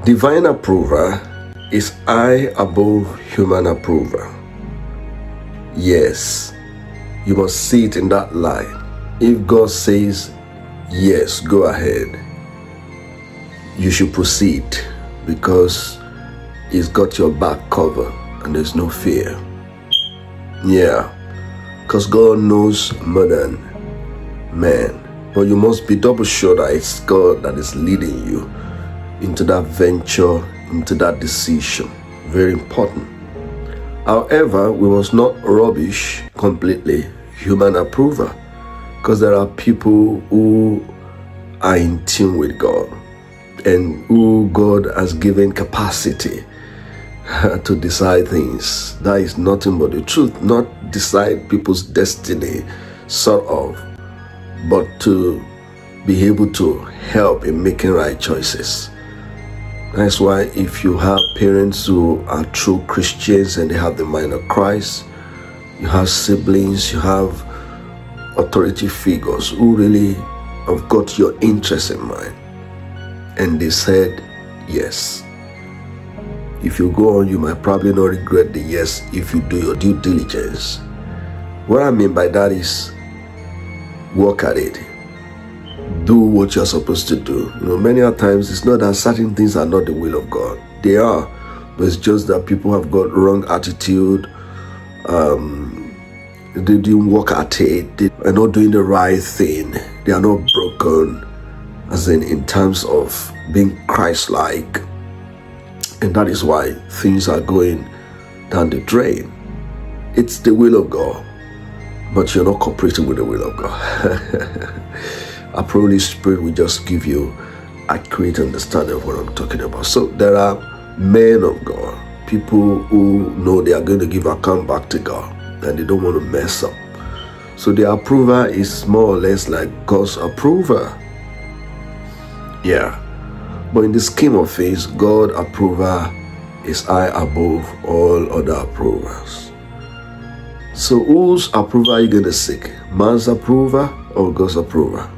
Divine approval is high above human approval. Yes, you must see it in that light. If God says, yes, go ahead, you should proceed because He's got your back covered and there's no fear. Yeah, because God knows more than man. But you must be double sure that it's God that is leading you into that venture, into that decision. Very important. However, we must not rubbish completely human approval, because there are people who are in tune with God and who God has given capacity to decide things. That is nothing but the truth. Not decide people's destiny, sort of, but to be able to help in making right choices. That's why if you have parents who are true Christians and they have the mind of Christ, you have siblings, you have authority figures who really have got your interest in mind, and they said yes. If you go on, you might probably not regret the yes if you do your due diligence. What I mean by that is work at it. Do what you're supposed to do. Many a times it's not that certain things are not the will of God. They are, but it's just that people have got wrong attitude. They didn't work at it. They are not doing the right thing. They are not broken, as in terms of being Christ-like. And that is why things are going down the drain. It's the will of God, but you're not cooperating with the will of God. Our Holy Spirit will just give you accurate understanding of what I'm talking about. So there are men of God, people who know they are going to give account back to God and they don't want to mess up. So their approval is more or less like God's approval. Yeah. But in the scheme of things, God's approval is high above all other approvals. So whose approval are you going to seek? Man's approval or God's approval?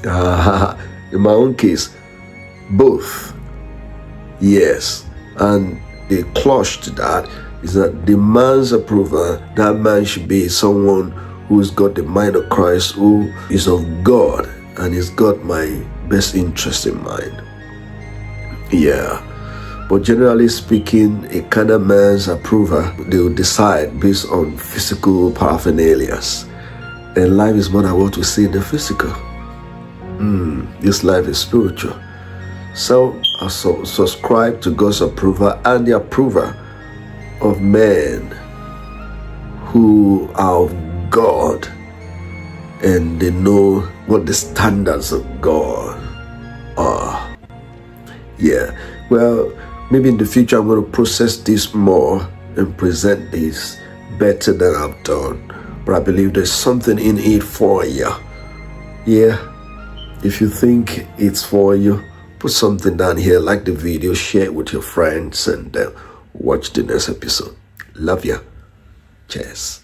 In my own case, both. Yes. And the clutch to that is that the man's approval, that man should be someone who's got the mind of Christ, who is of God and has got my best interest in mind. Yeah. But generally speaking, a kind of man's approval, they will decide based on physical paraphernalia. And life is more than what we see in the physical. This life is spiritual. So I subscribe to God's approval and the approval of men who are of God and they know what the standards of God are. Yeah. Well, maybe in the future I'm going to process this more and present this better than I've done. But I believe there's something in it for you. Yeah. If you think it's for you, put something down here, like the video, share it with your friends, and watch the next episode. Love ya. Cheers.